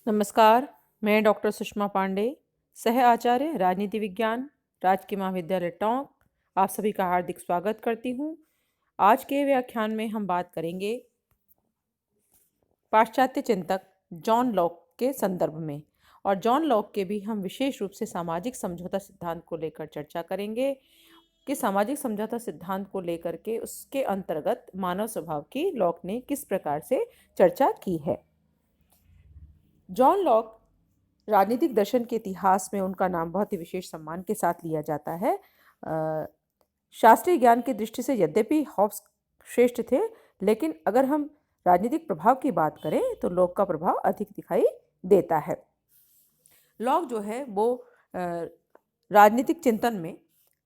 नमस्कार, मैं डॉक्टर सुषमा पांडे, सह आचार्य राजनीति विज्ञान, राजकीय महाविद्यालय टोंक। आप सभी का हार्दिक स्वागत करती हूँ। आज के व्याख्यान में हम बात करेंगे पाश्चात्य चिंतक जॉन लॉक के संदर्भ में। और जॉन लॉक के भी हम विशेष रूप से सामाजिक समझौता सिद्धांत को लेकर चर्चा करेंगे कि सामाजिक समझौता सिद्धांत को लेकर के उसके अंतर्गत मानव स्वभाव की लॉक ने किस प्रकार से चर्चा की है। जॉन लॉक राजनीतिक दर्शन के इतिहास में उनका नाम बहुत ही विशेष सम्मान के साथ लिया जाता है। शास्त्रीय ज्ञान की दृष्टि से यद्यपि हॉब्स श्रेष्ठ थे, लेकिन अगर हम राजनीतिक प्रभाव की बात करें तो लॉक का प्रभाव अधिक दिखाई देता है। लॉक जो है वो राजनीतिक चिंतन में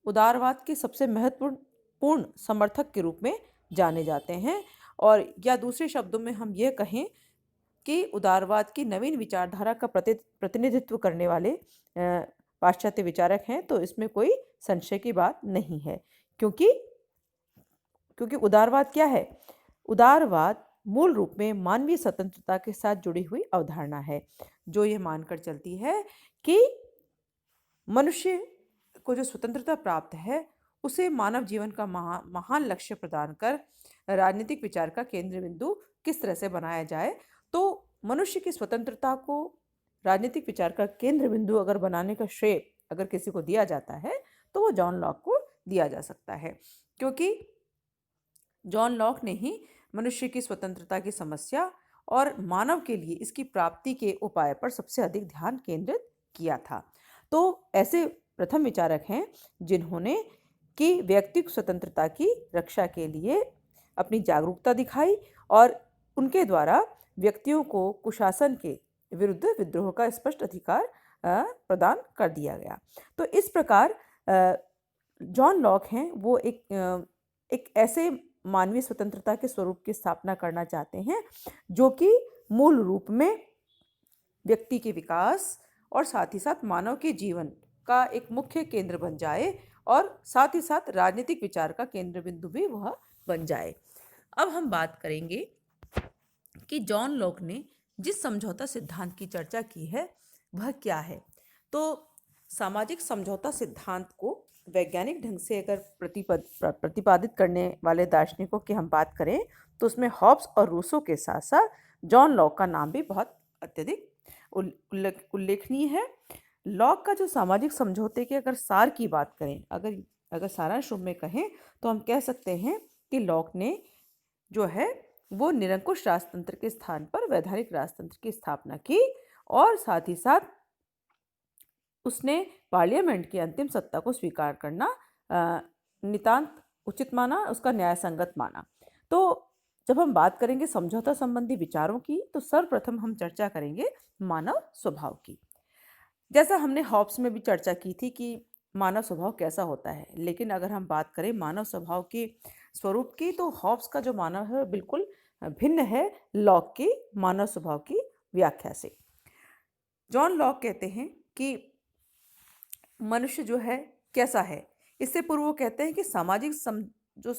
उदारवाद के सबसे महत्वपूर्ण समर्थक के रूप में जाने जाते हैं, और या दूसरे शब्दों में हम ये कहें कि उदारवाद की नवीन विचारधारा का प्रतिनिधित्व करने वाले पाश्चात्य विचारक हैं, तो इसमें कोई संशय की बात नहीं है। क्योंकि क्योंकि उदारवाद क्या है? उदारवाद मूल रूप में मानवीय स्वतंत्रता के साथ जुड़ी हुई अवधारणा है, जो ये मानकर चलती है कि मनुष्य को जो स्वतंत्रता प्राप्त है उसे मानव जीवन का महान लक्ष्य प्रदान कर राजनीतिक विचार का केंद्र बिंदु किस तरह से बनाया जाए। तो मनुष्य की स्वतंत्रता को राजनीतिक विचार का केंद्र बिंदु अगर बनाने का श्रेय अगर किसी को दिया जाता है तो वो जॉन लॉक को दिया जा सकता है, क्योंकि जॉन लॉक ने ही मनुष्य की स्वतंत्रता की समस्या और मानव के लिए इसकी प्राप्ति के उपाय पर सबसे अधिक ध्यान केंद्रित किया था। तो ऐसे प्रथम विचारक हैं जिन्होंने कि व्यक्तिगत स्वतंत्रता की रक्षा के लिए अपनी जागरूकता दिखाई, और उनके द्वारा व्यक्तियों को कुशासन के विरुद्ध विद्रोह का स्पष्ट अधिकार प्रदान कर दिया गया। तो इस प्रकार जॉन लॉक हैं वो एक ऐसे मानवीय स्वतंत्रता के स्वरूप की स्थापना करना चाहते हैं जो कि मूल रूप में व्यक्ति के विकास और साथ ही साथ मानव के जीवन का एक मुख्य केंद्र बन जाए, और साथ ही साथ राजनीतिक विचार का केंद्र बिंदु भी वह बन जाए। अब हम बात करेंगे कि जॉन लॉक ने जिस समझौता सिद्धांत की चर्चा की है वह क्या है। तो सामाजिक समझौता सिद्धांत को वैज्ञानिक ढंग से अगर प्रतिपादित करने वाले दार्शनिकों की हम बात करें तो उसमें हॉब्स और रूसो के साथ साथ जॉन लॉक का नाम भी बहुत अत्यधिक उल्लेखनीय है। लॉक का जो सामाजिक समझौते के अगर सार की बात करें, अगर सारांश रूप में कहें तो हम कह सकते हैं कि लॉक ने जो है वो निरंकुश राजतंत्र के स्थान पर वैधानिक राजतंत्र की स्थापना की, और साथ ही साथ उसने पार्लियामेंट की अंतिम सत्ता को स्वीकार करना नितांत उचित माना, उसका न्याय संगत माना। तो जब हम बात करेंगे समझौता संबंधी विचारों की तो सर्वप्रथम हम चर्चा करेंगे मानव स्वभाव की। जैसा हमने हॉब्स में भी चर्चा की थी कि मानव स्वभाव कैसा होता है, लेकिन अगर हम बात करें मानव स्वभाव के स्वरूप की तो हॉब्स का जो मानव है बिल्कुल भिन्न है लॉक की मानव स्वभाव की व्याख्या से। जॉन लॉक कहते हैं कि मनुष्य जो है कैसा है, इससे पूर्व वो कहते हैं कि सामाजिक जो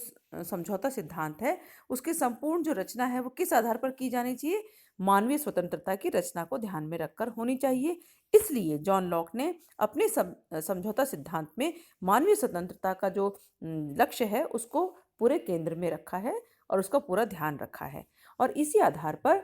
समझौता सिद्धांत है उसकी संपूर्ण जो रचना है वो किस आधार पर की जानी चाहिए, मानवीय स्वतंत्रता की रचना को ध्यान में रखकर होनी चाहिए। इसलिए जॉन लॉक ने अपने समझौता सिद्धांत में मानवीय स्वतंत्रता का जो लक्ष्य है उसको पूरे केंद्र में रखा है और उसका पूरा ध्यान रखा है। और इसी आधार पर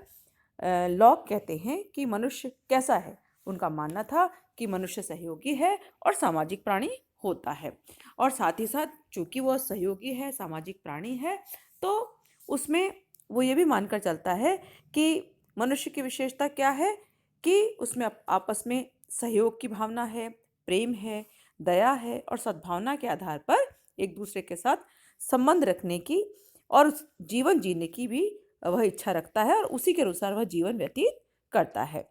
लॉक कहते हैं कि मनुष्य कैसा है। उनका मानना था कि मनुष्य सहयोगी है और सामाजिक प्राणी होता है, और साथ ही साथ चूंकि वह सहयोगी है, सामाजिक प्राणी है, तो उसमें वो ये भी मानकर चलता है कि मनुष्य की विशेषता क्या है कि उसमें आपस में सहयोग की भावना है, प्रेम है, दया है, और सद्भावना के आधार पर एक दूसरे के साथ संबंध रखने की और जीवन जीने की भी वह इच्छा रखता है, और उसी के अनुसार वह जीवन व्यतीत करता है।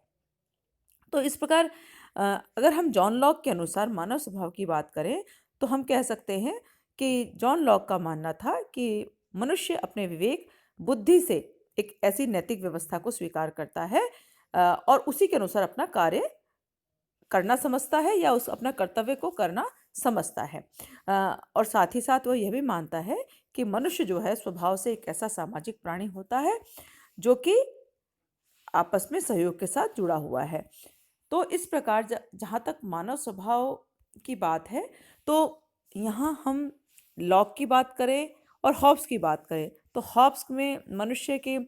तो इस प्रकार अगर हम जॉन लॉक के अनुसार मानव स्वभाव की बात करें तो हम कह सकते हैं कि जॉन लॉक का मानना था कि मनुष्य अपने विवेक बुद्धि से एक ऐसी नैतिक व्यवस्था को स्वीकार करता है और उसी के अनुसार अपना कार्य करना समझता है या उस अपना कर्तव्य को करना समझता है। और साथ ही साथ वह यह भी मानता है कि मनुष्य जो है स्वभाव से एक ऐसा सामाजिक प्राणी होता है जो कि आपस में सहयोग के साथ जुड़ा हुआ है। तो इस प्रकार जहाँ तक मानव स्वभाव की बात है, तो यहाँ हम लॉक की बात करें और हॉब्स की बात करें, तो हॉब्स में मनुष्य के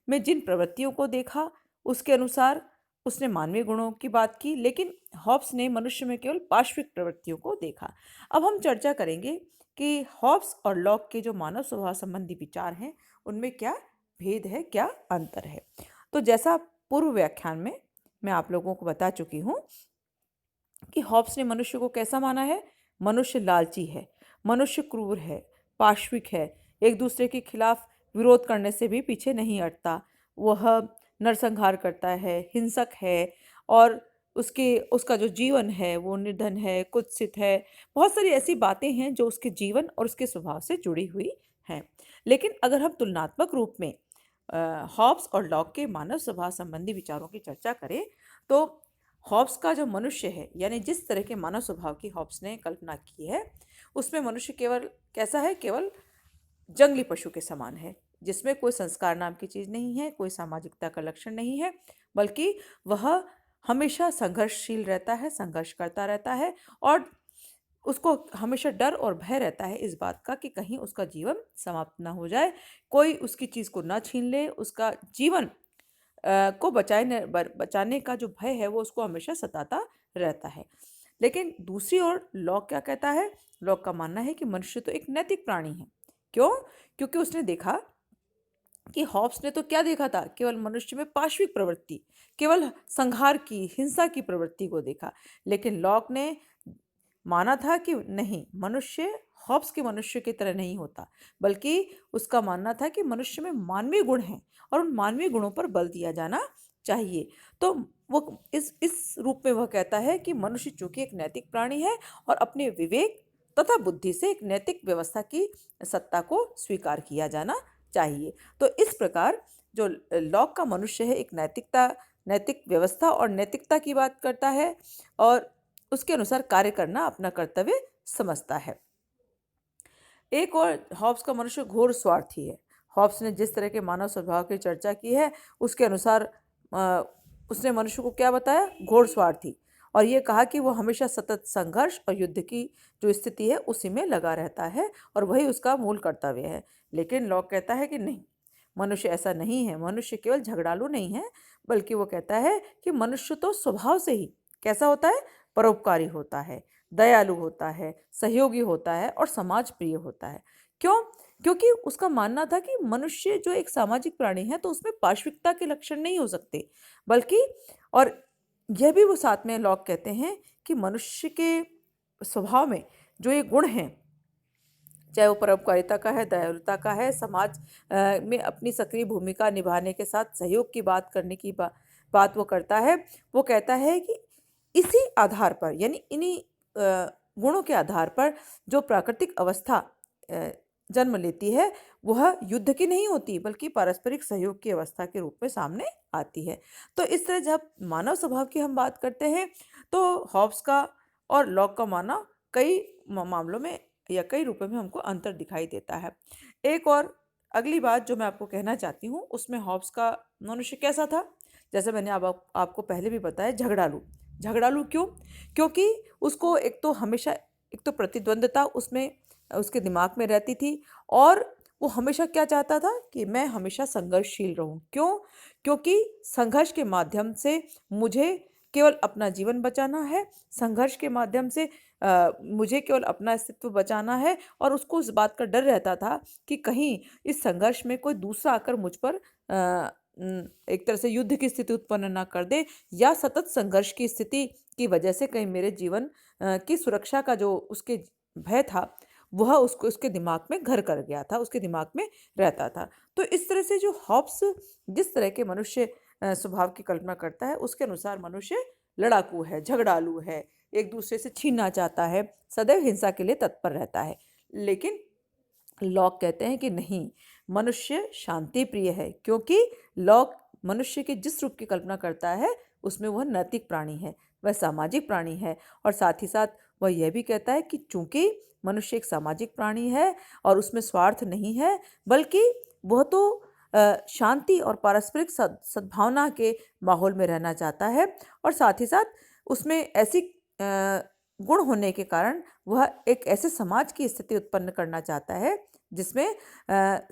में जिन प्रवृत्तियों को देखा, उसके अनुसार उसने मानवीय गुणों की बात की, लेकिन हॉब्स ने मनुष्य में केवल पार्श्विक प्रवृत्तियों को देखा। अब हम चर्चा करेंगे कि हॉब्स और लॉक के जो मानव स्वभाव संबंधी विचार हैं, उनमें क्या भेद है, क्या अंतर है। तो जैसा पूर्व व्याख्यान में मैं आप लोगों को बता चुकी हूँ कि हॉब्स ने मनुष्य को कैसा माना है। मनुष्य लालची है, मनुष्य क्रूर है, पाश्विक है, एक दूसरे के खिलाफ विरोध करने से भी पीछे नहीं हटता, वह नरसंहार करता है, हिंसक है, और उसका जो जीवन है वो निर्धन है, कुत्सित है। बहुत सारी ऐसी बातें हैं जो उसके जीवन और उसके स्वभाव से जुड़ी हुई हैं। लेकिन अगर हम तुलनात्मक रूप में हॉब्स और लॉक के मानव स्वभाव संबंधी विचारों की चर्चा करें, तो हॉब्स का जो मनुष्य है, यानी जिस तरह के मानव स्वभाव की हॉब्स ने कल्पना की है, उसमें मनुष्य केवल कैसा है, केवल जंगली पशु के समान है, जिसमें कोई संस्कार नाम की चीज़ नहीं है, कोई सामाजिकता का लक्षण नहीं है, बल्कि वह हमेशा संघर्षशील रहता है, संघर्ष करता रहता है, और उसको हमेशा डर और भय रहता है इस बात का कि कहीं उसका जीवन समाप्त ना हो जाए, कोई उसकी चीज़ को ना छीन ले, उसका जीवन को बचाने का जो भय है वो उसको हमेशा सताता रहता है। लेकिन दूसरी ओर लॉक क्या कहता है, लॉक का मानना है कि मनुष्य तो एक नैतिक प्राणी है। क्यों? क्योंकि उसने देखा कि हॉब्स ने तो क्या देखा था, केवल मनुष्य में पाश्विक प्रवृत्ति, केवल संहार की, हिंसा की प्रवृत्ति को देखा। लेकिन लॉक ने माना था कि नहीं, मनुष्य हॉब्स के मनुष्य की तरह नहीं होता, बल्कि उसका मानना था कि मनुष्य में मानवीय गुण हैं और उन मानवीय गुणों पर बल दिया जाना चाहिए। तो वो इस रूप में वह कहता है कि मनुष्य चूंकि एक नैतिक प्राणी है और अपने विवेक तथा बुद्धि से एक नैतिक व्यवस्था की सत्ता को स्वीकार किया जाना चाहिए। तो इस प्रकार जो लॉक का मनुष्य है, एक नैतिक व्यवस्था और नैतिकता की बात करता है, और उसके अनुसार कार्य करना अपना कर्तव्य समझता है। एक और हॉब्स का मनुष्य घोर स्वार्थी है। हॉब्स ने जिस तरह के मानव स्वभाव की चर्चा की है, उसके अनुसार उसने मनुष्य को क्या बताया, घोर स्वार्थी, और ये कहा कि वो हमेशा सतत संघर्ष और युद्ध की जो स्थिति है उसी में लगा रहता है और वही उसका मूल कर्तव्य है। लेकिन लॉक कहता है कि नहीं, मनुष्य ऐसा नहीं है। मनुष्य केवल झगड़ालू नहीं है, बल्कि वो कहता है कि मनुष्य तो स्वभाव से ही कैसा होता है, परोपकारी होता है, दयालु होता है, सहयोगी होता है और समाज प्रिय होता है। क्यों? क्योंकि उसका मानना था कि मनुष्य जो एक सामाजिक प्राणी है, तो उसमें पार्श्विकता के लक्षण नहीं हो सकते, बल्कि, और यह भी वो साथ में लॉक कहते हैं कि मनुष्य के स्वभाव में जो ये गुण हैं, चाहे वो परोपकारिता का है, दयालुता का है, समाज में अपनी सक्रिय भूमिका निभाने के साथ सहयोग की बात करने की बात वो करता है। वो कहता है कि इसी आधार पर, यानी इन्हीं गुणों के आधार पर जो प्राकृतिक अवस्था जन्म लेती है, वह युद्ध की नहीं होती, बल्कि पारस्परिक सहयोग की अवस्था के रूप में सामने आती है। तो इस तरह जब मानव स्वभाव की हम बात करते हैं, तो हॉब्स का और लॉक का मानना कई मामलों में या कई रूपों में हमको अंतर दिखाई देता है। एक और अगली बात जो मैं आपको कहना चाहती हूँ, उसमें हॉब्स का मनुष्य कैसा था, जैसे मैंने आपको पहले भी बताया, झगड़ालू। झगड़ालू क्यों? क्योंकि उसको एक तो प्रतिद्वंद्विता उसमें उसके दिमाग में रहती थी, और वो हमेशा क्या चाहता था कि मैं हमेशा संघर्षशील रहूं। क्यों? क्योंकि संघर्ष के माध्यम से मुझे केवल अपना जीवन बचाना है, संघर्ष के माध्यम से मुझे केवल अपना अस्तित्व बचाना है, और उसको उस बात का डर रहता था कि कहीं इस संघर्ष में कोई दूसरा आकर मुझ पर एक तरह से युद्ध की स्थिति उत्पन्न ना कर दे, या सतत संघर्ष की स्थिति की वजह से कहीं मेरे जीवन की सुरक्षा का जो उसके भय था, वह उसके दिमाग में घर कर गया था, उसके दिमाग में रहता था। तो इस तरह से जो हॉब्स जिस तरह के मनुष्य स्वभाव की कल्पना करता है, उसके अनुसार मनुष्य लड़ाकू है, झगड़ालू है, एक दूसरे से छीनना चाहता है, सदैव हिंसा के लिए तत्पर रहता है। लेकिन लॉक कहते हैं कि नहीं, मनुष्य शांति प्रिय है, क्योंकि लॉक मनुष्य के जिस रूप की कल्पना करता है, उसमें वह नैतिक प्राणी है, वह सामाजिक प्राणी है, और साथ ही साथ वह यह भी कहता है कि चूंकि मनुष्य एक सामाजिक प्राणी है और उसमें स्वार्थ नहीं है, बल्कि वह तो शांति और पारस्परिक सद्भावना के माहौल में रहना चाहता है और साथ ही साथ उसमें ऐसी गुण होने के कारण वह एक ऐसे समाज की स्थिति उत्पन्न करना चाहता है जिसमें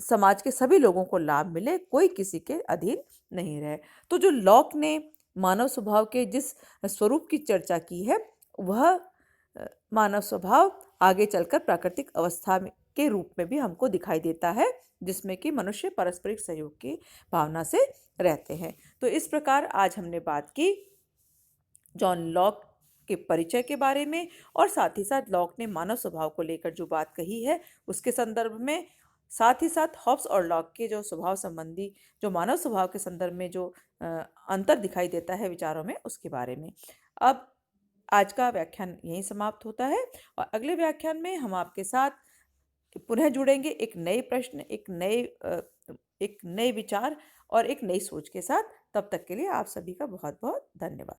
समाज के सभी लोगों को लाभ मिले, कोई किसी के अधीन नहीं रहे। तो जो लॉक ने मानव स्वभाव के जिस स्वरूप की चर्चा की है वह मानव स्वभाव आगे चलकर प्राकृतिक अवस्था के रूप में भी हमको दिखाई देता है, जिसमें कि मनुष्य पारस्परिक सहयोग की भावना से रहते हैं। तो इस प्रकार आज हमने बात की जॉन लॉक के परिचय के बारे में और साथ ही साथ लॉक ने मानव स्वभाव को लेकर जो बात कही है उसके संदर्भ में, साथ ही साथ हॉब्स और लॉक के जो स्वभाव संबंधी जो मानव स्वभाव के संदर्भ में जो अंतर दिखाई देता है विचारों में उसके बारे में। अब आज का व्याख्यान यहीं समाप्त होता है और अगले व्याख्यान में हम आपके साथ पुनः जुड़ेंगे एक नए प्रश्न, एक नए विचार और एक नई सोच के साथ। तब तक के लिए आप सभी का बहुत बहुत धन्यवाद।